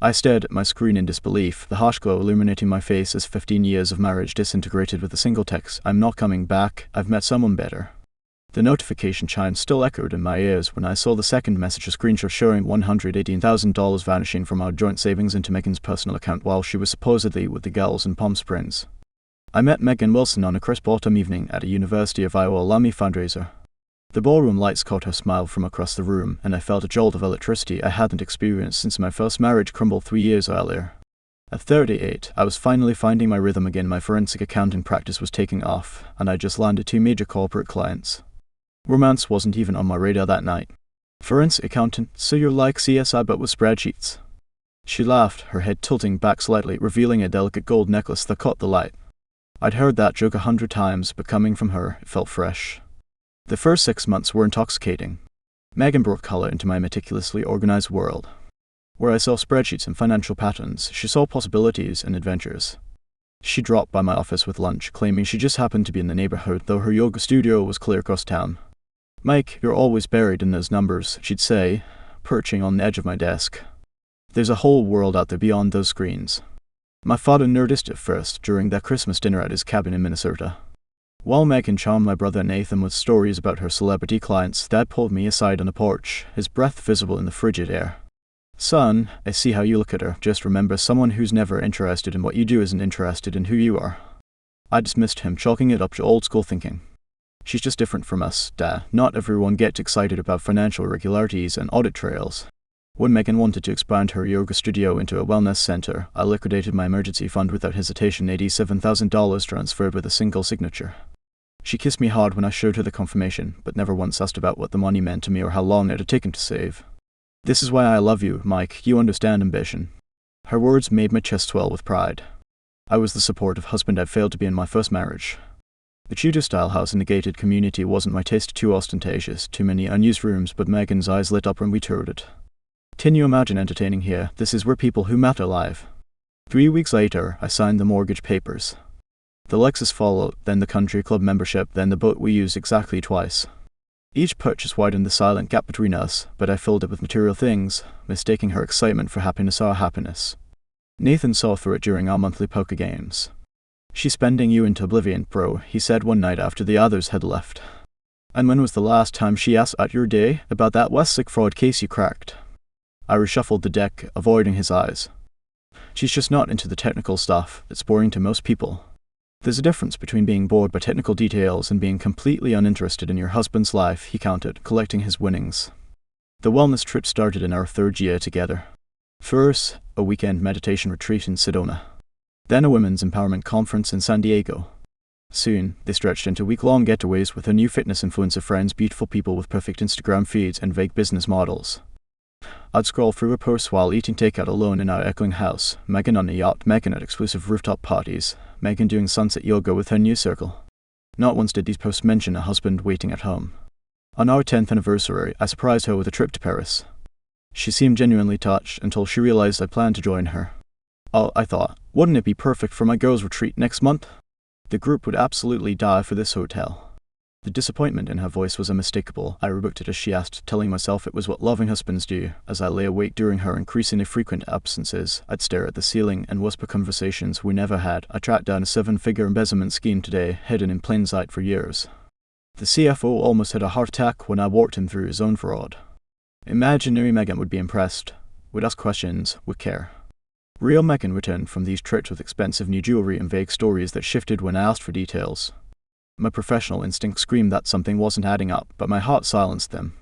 I stared at my screen in disbelief, the harsh glow illuminating my face as 15 years of marriage disintegrated with a single text: "I'm not coming back, I've met someone better." The notification chime still echoed in my ears when I saw the second message, a screenshot showing $118,000 vanishing from our joint savings into Megan's personal account while she was supposedly with the girls in Palm Springs. I met Megan Wilson on a crisp autumn evening at a University of Iowa alumni fundraiser. The ballroom lights caught her smile from across the room, and I felt a jolt of electricity I hadn't experienced since my first marriage crumbled 3 years earlier. At 38, I was finally finding my rhythm again. My forensic accounting practice was taking off, and I just landed 2 major corporate clients. Romance wasn't even on my radar that night. "Forensic accountant, so you're like CSI but with spreadsheets." She laughed, her head tilting back slightly, revealing a delicate gold necklace that caught the light. I'd heard that joke 100 times, but coming from her, it felt fresh. The first 6 months were intoxicating. Megan brought color into my meticulously organized world. Where I saw spreadsheets and financial patterns, she saw possibilities and adventures. She dropped by my office with lunch, claiming she just happened to be in the neighborhood, though her yoga studio was clear across town. "Mike, you're always buried in those numbers," she'd say, perching on the edge of my desk. "There's a whole world out there beyond those screens." My father noticed it first during that Christmas dinner at his cabin in Minnesota. While Megan charmed my brother Nathan with stories about her celebrity clients, Dad pulled me aside on the porch, his breath visible in the frigid air. "Son, I see how you look at her. Just remember, someone who's never interested in what you do isn't interested in who you are." I dismissed him, chalking it up to old school thinking. "She's just different from us, Dad. Not everyone gets excited about financial irregularities and audit trails." When Megan wanted to expand her yoga studio into a wellness center, I liquidated my emergency fund without hesitation, $87,000 transferred with a single signature. She kissed me hard when I showed her the confirmation, but never once asked about what the money meant to me or how long it had taken to save. "This is why I love you, Mike. You understand ambition." Her words made my chest swell with pride. I was the supportive husband I'd failed to be in my first marriage. The Tudor-style house in the gated community wasn't my taste, too ostentatious, too many unused rooms, but Megan's eyes lit up when we toured it. "Can you imagine entertaining here? This is where people who matter live." 3 weeks later, I signed the mortgage papers. The Lexus followed, then the country club membership, then the boat we used exactly twice. Each purchase widened the silent gap between us, but I filled it with material things, mistaking her excitement for happiness our happiness. Nathan saw through it during our monthly poker games. "She's spending you into oblivion, bro," he said one night after the others had left. "And when was the last time she asked at your day about that Westlake fraud case you cracked?" I reshuffled the deck, avoiding his eyes. "She's just not into the technical stuff. It's boring to most people." "There's a difference between being bored by technical details and being completely uninterested in your husband's life," he countered, collecting his winnings. The wellness trip started in our 3rd year together. First, a weekend meditation retreat in Sedona. Then a women's empowerment conference in San Diego. Soon, they stretched into week-long getaways with her new fitness influencer friends, beautiful people with perfect Instagram feeds and vague business models. I'd scroll through her posts while eating takeout alone in our echoing house. Megan on a yacht, Megan at exclusive rooftop parties, Megan doing sunset yoga with her new circle. Not once did these posts mention a husband waiting at home. On our 10th anniversary, I surprised her with a trip to Paris. She seemed genuinely touched until she realized I planned to join her. "Oh," I thought, "wouldn't it be perfect for my girls' retreat next month? The group would absolutely die for this hotel." The disappointment in her voice was unmistakable. I rebuked it as she asked, telling myself it was what loving husbands do. As I lay awake during her increasingly frequent absences, I'd stare at the ceiling and whisper conversations we never had. I tracked down a 7-figure embezzlement scheme today, hidden in plain sight for years. The CFO almost had a heart attack when I walked him through his own fraud. Imaginary Megan would be impressed, would ask questions, would care. Real Megan returned from these trips with expensive new jewelry and vague stories that shifted when I asked for details. My professional instinct screamed that something wasn't adding up, but my heart silenced them.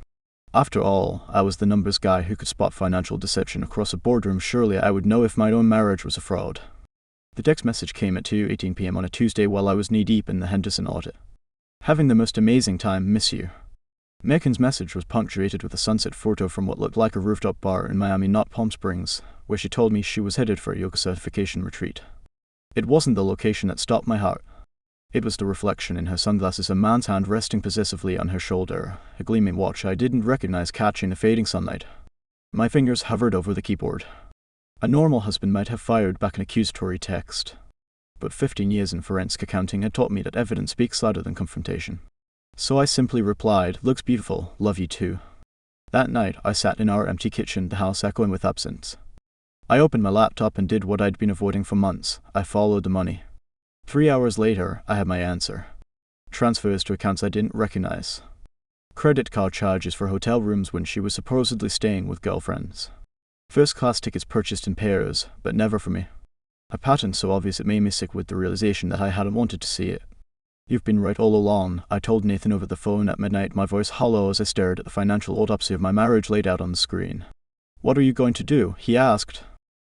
After all, I was the numbers guy who could spot financial deception across a boardroom. Surely I would know if my own marriage was a fraud. The text message came at 2:18 p.m. on a Tuesday while I was knee-deep in the Henderson audit. "Having the most amazing time, miss you." Megan's message was punctuated with a sunset photo from what looked like a rooftop bar in Miami, not Palm Springs, where she told me she was headed for a yoga certification retreat. It wasn't the location that stopped my heart. It was the reflection in her sunglasses, a man's hand resting possessively on her shoulder, a gleaming watch I didn't recognize catching the fading sunlight. My fingers hovered over the keyboard. A normal husband might have fired back an accusatory text, but 15 years in forensic accounting had taught me that evidence speaks louder than confrontation. So I simply replied, "Looks beautiful, love you too." That night, I sat in our empty kitchen, the house echoing with absence. I opened my laptop and did what I'd been avoiding for months. I followed the money. 3 hours later, I had my answer. Transfers to accounts I didn't recognize. Credit card charges for hotel rooms when she was supposedly staying with girlfriends. First-class tickets purchased in pairs, but never for me. A pattern so obvious it made me sick with the realization that I hadn't wanted to see it. "You've been right all along," I told Nathan over the phone at midnight, my voice hollow as I stared at the financial autopsy of my marriage laid out on the screen. "What are you going to do?" he asked.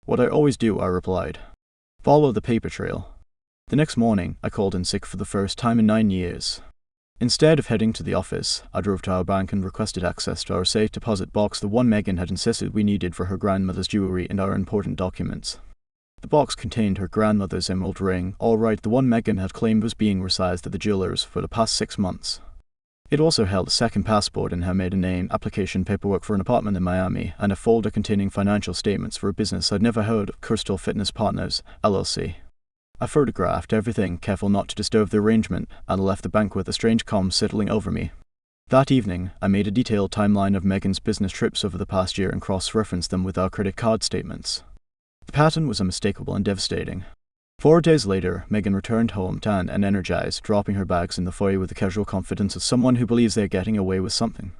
"What I always do," I replied. "Follow the paper trail." The next morning, I called in sick for the first time in 9 years. Instead of heading to the office, I drove to our bank and requested access to our safe deposit box, the one Megan had insisted we needed for her grandmother's jewelry and our important documents. The box contained her grandmother's emerald ring, all right, the one Megan had claimed was being resized at the jeweler's for the past 6 months. It also held a second passport in her maiden name, application paperwork for an apartment in Miami, and a folder containing financial statements for a business I'd never heard of, Crystal Fitness Partners, LLC. I photographed everything, careful not to disturb the arrangement, and left the bank with a strange calm settling over me. That evening, I made a detailed timeline of Megan's business trips over the past year and cross-referenced them with our credit card statements. The pattern was unmistakable and devastating. 4 days later, Megan returned home, tan and energized, dropping her bags in the foyer with the casual confidence of someone who believes they're getting away with something.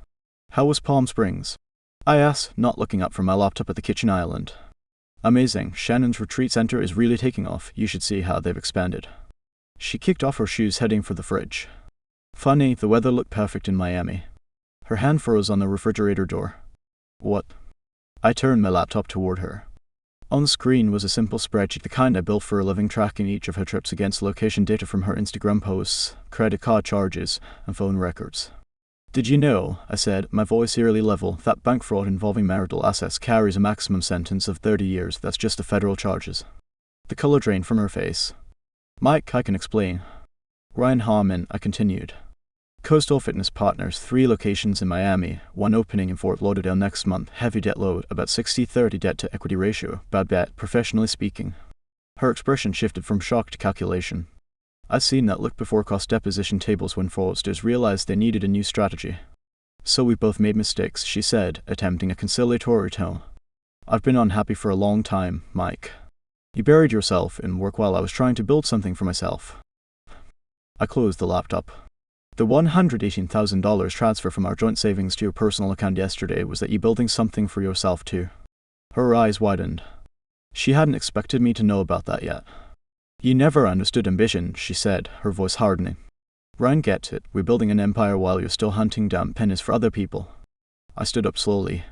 "How was Palm Springs?" I asked, not looking up from my laptop at the kitchen island. "Amazing. Shannon's retreat center is really taking off. You should see how they've expanded." She kicked off her shoes, heading for the fridge. "Funny, the weather looked perfect in Miami." Her hand froze on the refrigerator door. "What?" I turned my laptop toward her. On the screen was a simple spreadsheet, the kind I built for a living, tracking each of her trips against location data from her Instagram posts, credit card charges, and phone records. "Did you know," I said, my voice eerily level, "that bank fraud involving marital assets carries a maximum sentence of 30 years. That's just the federal charges." The color drained from her face. "Mike, I can explain." "Ryan Harmon," I continued. "Coastal Fitness Partners, 3 locations in Miami, 1 opening in Fort Lauderdale next month, heavy debt load, about 60-30 debt-to-equity ratio, bad bet, professionally speaking." Her expression shifted from shock to calculation. I'd seen that look before cost deposition tables when fraudsters realized they needed a new strategy. "So we both made mistakes," she said, attempting a conciliatory tone. "I've been unhappy for a long time, Mike. You buried yourself in work while I was trying to build something for myself." I closed the laptop. "The $118,000 transfer from our joint savings to your personal account yesterday, was that you building something for yourself too?" Her eyes widened. She hadn't expected me to know about that yet. "You never understood ambition," she said, her voice hardening. "Ryan gets it. We're building an empire while you're still hunting down pennies for other people." I stood up slowly.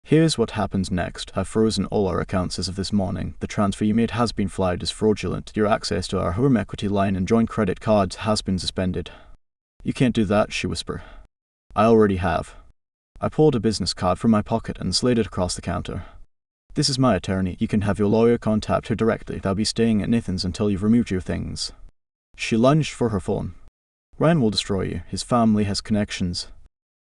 "Here's what happens next. I've frozen all our accounts as of this morning. The transfer you made has been flagged as fraudulent. Your access to our home equity line and joint credit cards has been suspended." "You can't do that," she whispered. "I already have." I pulled a business card from my pocket and slid it across the counter. "This is my attorney. You can have your lawyer contact her directly. They'll be staying at Nathan's until you've removed your things." She lunged for her phone. "Ryan will destroy you. His family has connections."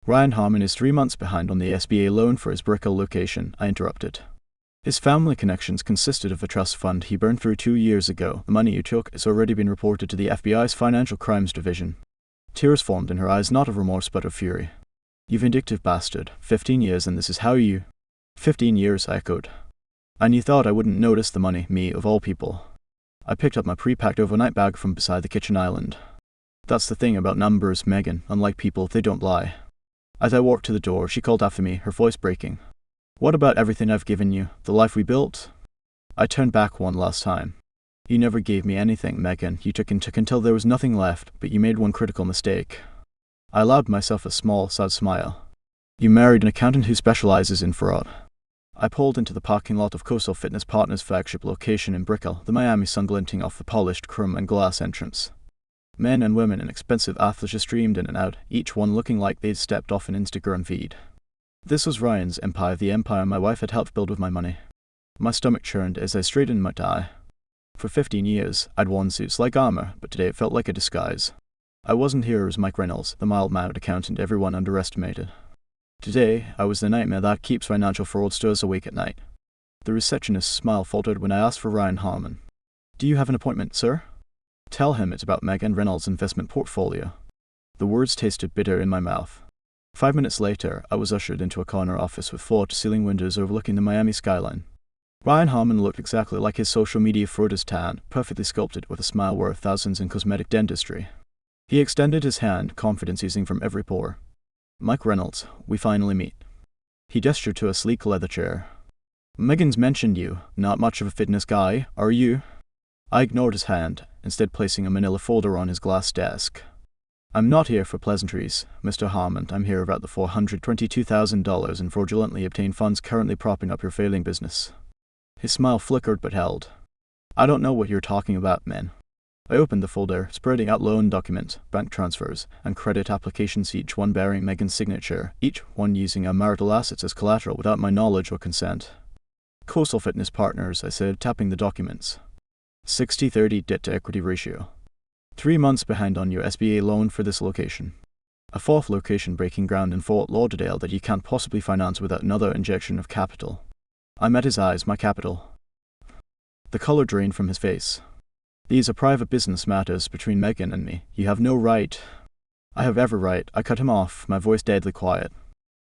"Ryan Harmon is 3 months behind on the SBA loan for his Brickell location," I interrupted. "His family connections consisted of a trust fund he burned through 2 years ago. The money you took has already been reported to the FBI's Financial Crimes Division." Tears formed in her eyes, not of remorse but of fury. "You vindictive bastard. 15 years and this is how you—" "15 years," I echoed. "And you thought I wouldn't notice the money, me of all people." I picked up my pre-packed overnight bag from beside the kitchen island. "That's the thing about numbers, Megan. Unlike people, they don't lie." As I walked to the door, she called after me, her voice breaking. "What about everything I've given you? The life we built?" I turned back one last time. "You never gave me anything, Megan. You took and took until there was nothing left, but you made one critical mistake." I allowed myself a small, sad smile. "You married an accountant who specializes in fraud." I pulled into the parking lot of Coastal Fitness Partners' flagship location in Brickell, the Miami sun glinting off the polished chrome and glass entrance. Men and women in expensive athleisure streamed in and out, each one looking like they'd stepped off an Instagram feed. This was Ryan's empire, the empire my wife had helped build with my money. My stomach churned as I straightened my tie. For 15 years, I'd worn suits like armor, but today it felt like a disguise. I wasn't here as Mike Reynolds, the mild-mannered accountant everyone underestimated. Today, I was the nightmare that keeps financial fraudsters awake at night. The receptionist's smile faltered when I asked for Ryan Harmon. "Do you have an appointment, sir?" "Tell him it's about Megan Reynolds' investment portfolio." The words tasted bitter in my mouth. 5 minutes later, I was ushered into a corner office with floor-to-ceiling windows overlooking the Miami skyline. Ryan Harmon looked exactly like his social media photos tan, perfectly sculpted with a smile worth thousands in cosmetic dentistry. He extended his hand, confidence oozing from every pore. Mike Reynolds, we finally meet. He gestured to a sleek leather chair. Megan's mentioned you, not much of a fitness guy, are you? I ignored his hand, instead placing a manila folder on his glass desk. I'm not here for pleasantries, Mr. Harmon. I'm here about the $422,000 in fraudulently obtained funds currently propping up your failing business. His smile flickered but held. I don't know what you're talking about, man. I opened the folder, spreading out loan documents, bank transfers, and credit applications, each one bearing Megan's signature, each one using our marital assets as collateral without my knowledge or consent. Coastal Fitness Partners, I said, tapping the documents. 60-30 debt-to-equity ratio. 3 months behind on your SBA loan for this location. A fourth location breaking ground in Fort Lauderdale that you can't possibly finance without another injection of capital. I met his eyes, my capital. The color drained from his face. These are private business matters between Megan and me. You have no right. I have every right. I cut him off, my voice deadly quiet.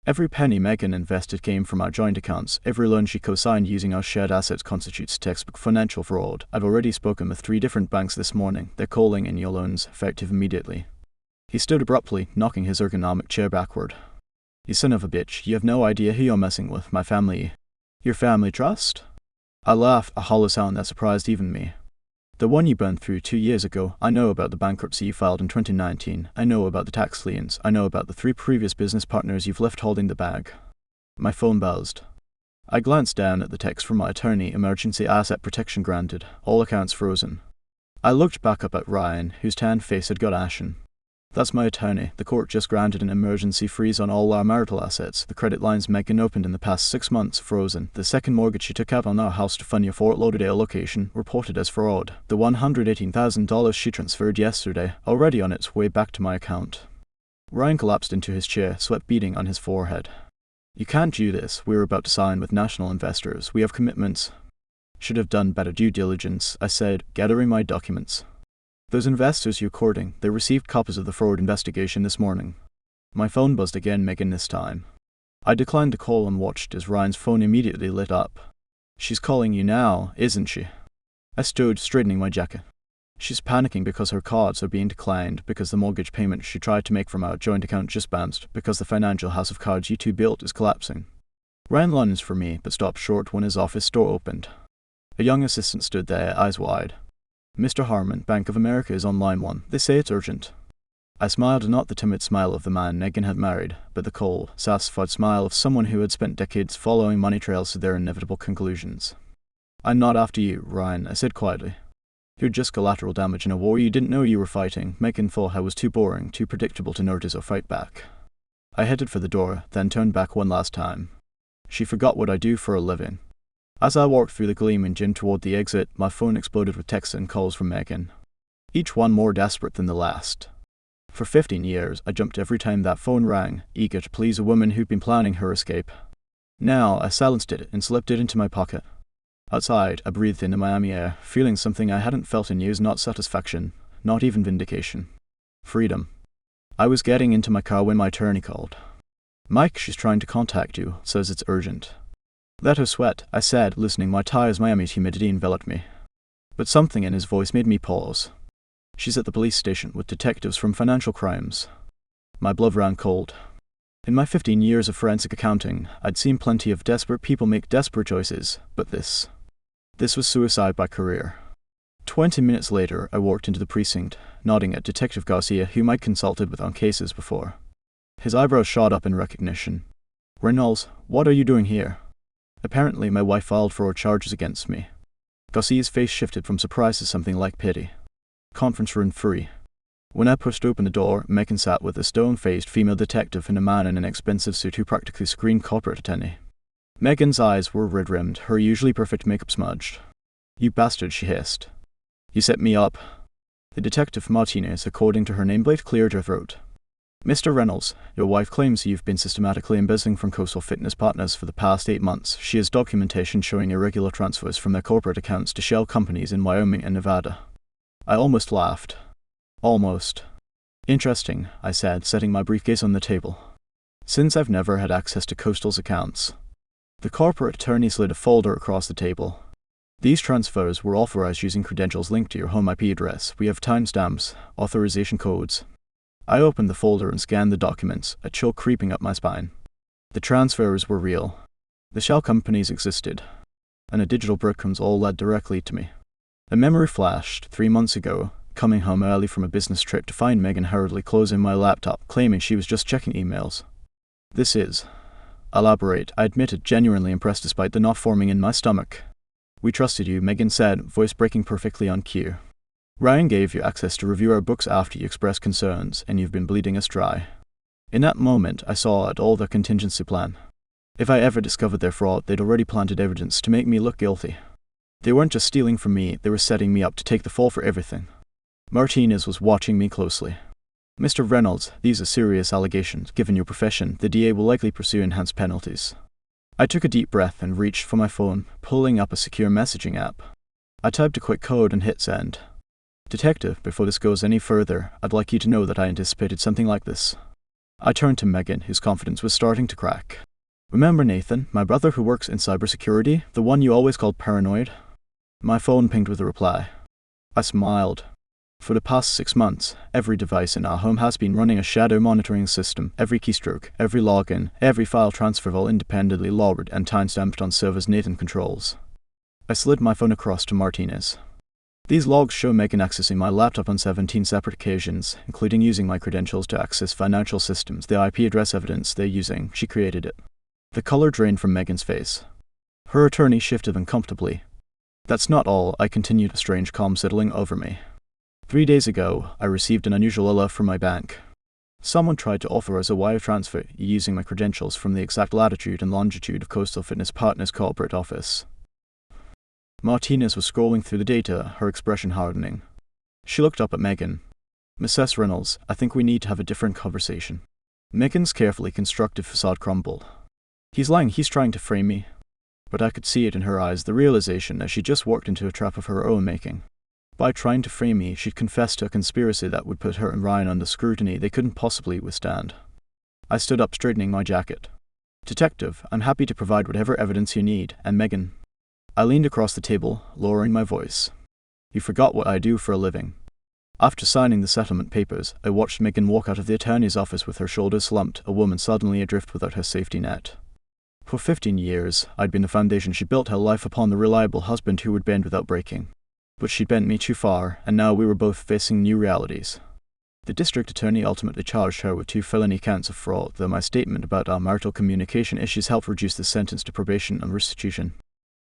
Every penny Megan invested came from our joint accounts. Every loan she co-signed using our shared assets constitutes textbook financial fraud. I've already spoken with 3 different banks this morning. They're calling in your loans, effective immediately. He stood abruptly, knocking his ergonomic chair backward. You son of a bitch, you have no idea who you're messing with, my family. Your family trust? I laughed, a hollow sound that surprised even me. The one you burned through 2 years ago. I know about the bankruptcy you filed in 2019. I know about the tax liens. I know about the 3 previous business partners you've left holding the bag. My phone buzzed. I glanced down at the text from my attorney, emergency asset protection granted, all accounts frozen. I looked back up at Ryan, whose tanned face had got ashen. That's my attorney. The court just granted an emergency freeze on all our marital assets. The credit lines Megan opened in the past 6 months, frozen. The second mortgage she took out on our house to fund your Fort Lauderdale location, reported as fraud. The $118,000 she transferred yesterday, already on its way back to my account. Ryan collapsed into his chair, sweat beading on his forehead. You can't do this. We're about to sign with national investors. We have commitments. Should have done better due diligence, I said, gathering my documents. Those investors you're courting, they received copies of the fraud investigation this morning. My phone buzzed again, Megan this time. I declined the call and watched as Ryan's phone immediately lit up. She's calling you now, isn't she? I stood, straightening my jacket. She's panicking because her cards are being declined, because the mortgage payment she tried to make from our joint account just bounced, because the financial house of cards you two built is collapsing. Ryan lunged for me, but stopped short when his office door opened. A young assistant stood there, eyes wide. Mr. Harmon, Bank of America is on line 1. They say it's urgent. I smiled, not the timid smile of the man Megan had married, but the cold, satisfied smile of someone who had spent decades following money trails to their inevitable conclusions. I'm not after you, Ryan, I said quietly. You're just collateral damage in a war you didn't know you were fighting. Megan thought I was too boring, too predictable to notice or fight back. I headed for the door, then turned back one last time. She forgot what I do for a living. As I walked through the gleaming gym toward the exit, my phone exploded with texts and calls from Megan. Each one more desperate than the last. For 15 years, I jumped every time that phone rang, eager to please a woman who'd been planning her escape. Now, I silenced it and slipped it into my pocket. Outside, I breathed in the Miami air, feeling something I hadn't felt in years, not satisfaction, not even vindication. Freedom. I was getting into my car when my attorney called. Mike, she's trying to contact you, says it's urgent. Let her sweat, I said, listening. My tires, Miami's humidity enveloped me. But something in his voice made me pause. She's at the police station with detectives from financial crimes. My blood ran cold. In my 15 years of forensic accounting, I'd seen plenty of desperate people make desperate choices, but this was suicide by career. 20 minutes later, I walked into the precinct, nodding at Detective Garcia, whom I'd consulted with on cases before. His eyebrows shot up in recognition. Reynolds, what are you doing here? Apparently, my wife filed fraud charges against me. Garcia's face shifted from surprise to something like pity. Conference room free. When I pushed open the door, Megan sat with a stone-faced female detective and a man in an expensive suit who practically screamed corporate attorney. Megan's eyes were red-rimmed, her usually perfect makeup smudged. You bastard, she hissed. You set me up. The detective Martinez, according to her nameplate, cleared her throat. Mr. Reynolds, your wife claims you've been systematically embezzling from Coastal Fitness Partners for the past 8 months. She has documentation showing irregular transfers from their corporate accounts to shell companies in Wyoming and Nevada. I almost laughed. Almost. Interesting, I said, setting my briefcase on the table. Since I've never had access to Coastal's accounts. The corporate attorney slid a folder across the table. These transfers were authorized using credentials linked to your home IP address. We have timestamps, authorization codes. I opened the folder and scanned the documents, a chill creeping up my spine. The transfers were real. The shell companies existed, and the digital breadcrumbs all led directly to me. A memory flashed 3 months ago, coming home early from a business trip to find Megan hurriedly closing my laptop, claiming she was just checking emails. Elaborate, I admitted, genuinely impressed despite the knot forming in my stomach. We trusted you, Megan said, voice breaking perfectly on cue. Ryan gave you access to review our books after you expressed concerns, and you've been bleeding us dry. In that moment, I saw it all their contingency plan. If I ever discovered their fraud, they'd already planted evidence to make me look guilty. They weren't just stealing from me, they were setting me up to take the fall for everything. Martinez was watching me closely. Mr. Reynolds, these are serious allegations. Given your profession, the DA will likely pursue enhanced penalties. I took a deep breath and reached for my phone, pulling up a secure messaging app. I typed a quick code and hit send. Detective, before this goes any further, I'd like you to know that I anticipated something like this. I turned to Megan, whose confidence was starting to crack. Remember Nathan, my brother who works in cybersecurity, the one you always called paranoid? My phone pinged with a reply. I smiled. For the past 6 months, every device in our home has been running a shadow monitoring system. Every keystroke, every login, every file transfer all independently logged and timestamped on servers Nathan controls. I slid my phone across to Martinez. These logs show Megan accessing my laptop on 17 separate occasions, including using my credentials to access financial systems. The IP address evidence they're using, she created it. The color drained from Megan's face. Her attorney shifted uncomfortably. That's not all, I continued, a strange calm settling over me. 3 days ago, I received an unusual alert from my bank. Someone tried to authorize a wire transfer using my credentials from the exact latitude and longitude of Coastal Fitness Partners' corporate office. Martinez was scrolling through the data, her expression hardening. She looked up at Megan. Mrs. Reynolds, I think we need to have a different conversation. Megan's carefully constructed facade crumbled. He's lying, he's trying to frame me. But I could see it in her eyes, the realization that she just walked into a trap of her own making. By trying to frame me, she'd confessed to a conspiracy that would put her and Ryan under scrutiny they couldn't possibly withstand. I stood up, straightening my jacket. Detective, I'm happy to provide whatever evidence you need, and Megan. I leaned across the table, lowering my voice. You forgot what I do for a living. After signing the settlement papers, I watched Megan walk out of the attorney's office with her shoulders slumped, a woman suddenly adrift without her safety net. For 15 years, I'd been the foundation she built her life upon, the reliable husband who would bend without breaking. But she'd bent me too far, and now we were both facing new realities. The district attorney ultimately charged her with 2 felony counts of fraud, though my statement about our marital communication issues helped reduce the sentence to probation and restitution.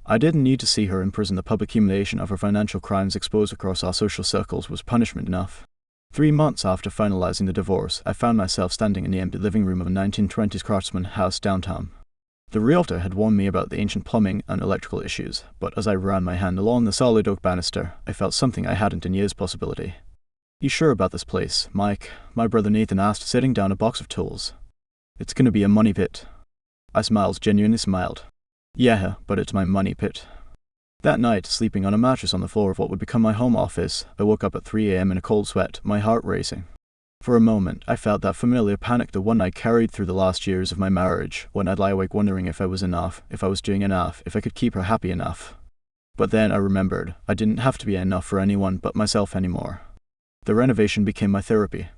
I didn't need to see her in prison. The public humiliation of her financial crimes exposed across our social circles was punishment enough. 3 months after finalizing the divorce, I found myself standing in the empty living room of a 1920s craftsman house downtown. The realtor had warned me about the ancient plumbing and electrical issues, but as I ran my hand along the solid oak banister, I felt something I hadn't in years. Possibility. You sure about this place, Mike? My brother Nathan asked, setting down a box of tools. It's gonna be a money pit. I smiled, genuinely smiled. Yeah, but it's my money pit. That night, sleeping on a mattress on the floor of what would become my home office, I woke up at 3 a.m. in a cold sweat, my heart racing. For a moment, I felt that familiar panic, the one I carried through the last years of my marriage, when I'd lie awake wondering if I was enough, if I was doing enough, if I could keep her happy enough. But then I remembered, I didn't have to be enough for anyone but myself anymore. The renovation became my therapy.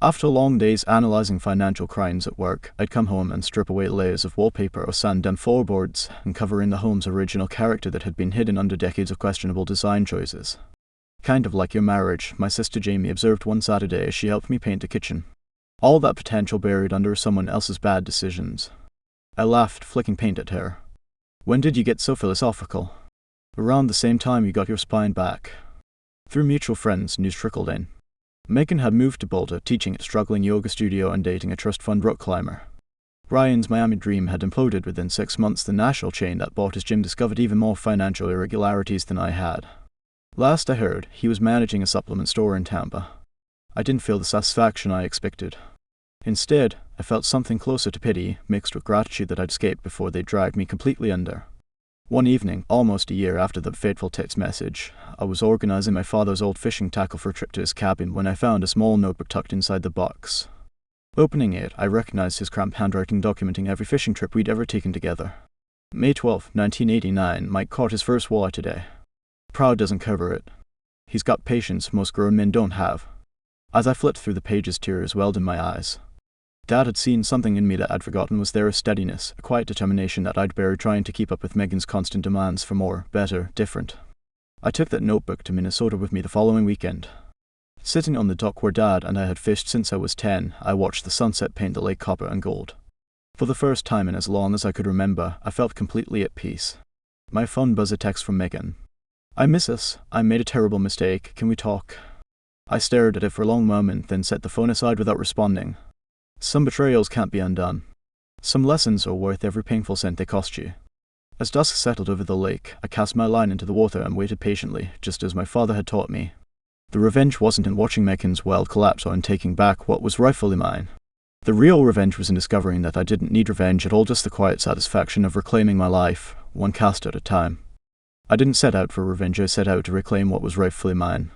After long days analyzing financial crimes at work, I'd come home and strip away layers of wallpaper or sand down floorboards and cover in the home's original character that had been hidden under decades of questionable design choices. Kind of like your marriage, my sister Jamie observed one Saturday as she helped me paint the kitchen. All that potential buried under someone else's bad decisions. I laughed, flicking paint at her. When did you get so philosophical? Around the same time you got your spine back. Through mutual friends, news trickled in. Megan had moved to Boulder, teaching at a struggling yoga studio and dating a trust fund rock climber. Ryan's Miami dream had imploded within 6 months. The national chain that bought his gym discovered even more financial irregularities than I had. Last I heard, he was managing a supplement store in Tampa. I didn't feel the satisfaction I expected. Instead, I felt something closer to pity, mixed with gratitude that I'd escaped before they dragged me completely under. One evening, almost a year after the fateful text message, I was organizing my father's old fishing tackle for a trip to his cabin when I found a small notebook tucked inside the box. Opening it, I recognized his cramped handwriting documenting every fishing trip we'd ever taken together. May 12, 1989, Mike caught his first walleye today. Proud doesn't cover it. He's got patience most grown men don't have. As I flipped through the pages, tears welled in my eyes. Dad had seen something in me that I'd forgotten was there, a steadiness, a quiet determination that I'd buried trying to keep up with Megan's constant demands for more, better, different. I took that notebook to Minnesota with me the following weekend. Sitting on the dock where Dad and I had fished since I was 10, I watched the sunset paint the lake copper and gold. For the first time in as long as I could remember, I felt completely at peace. My phone buzzed a text from Megan. "I miss us. I made a terrible mistake. Can we talk?" I stared at it for a long moment, then set the phone aside without responding. Some betrayals can't be undone. Some lessons are worth every painful cent they cost you. As dusk settled over the lake, I cast my line into the water and waited patiently, just as my father had taught me. The revenge wasn't in watching Megan's world collapse or in taking back what was rightfully mine. The real revenge was in discovering that I didn't need revenge at all, just the quiet satisfaction of reclaiming my life, one cast at a time. I didn't set out for revenge, I set out to reclaim what was rightfully mine.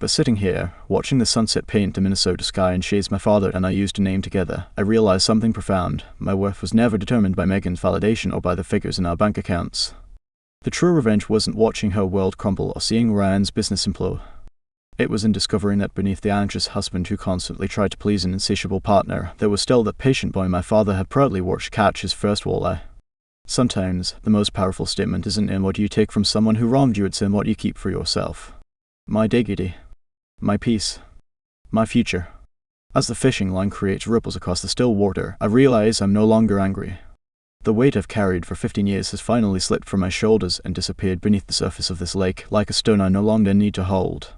But sitting here, watching the sunset paint the Minnesota sky and shades my father and I used to name together, I realized something profound. My worth was never determined by Megan's validation or by the figures in our bank accounts. The true revenge wasn't watching her world crumble or seeing Ryan's business implode. It was in discovering that beneath the anxious husband who constantly tried to please an insatiable partner, there was still that patient boy my father had proudly watched catch his first walleye. Sometimes, the most powerful statement isn't in what you take from someone who wronged you, it's in what you keep for yourself. My dignity. My peace. My future. As the fishing line creates ripples across the still water, I realize I'm no longer angry. The weight I've carried for 15 years has finally slipped from my shoulders and disappeared beneath the surface of this lake, like a stone I no longer need to hold.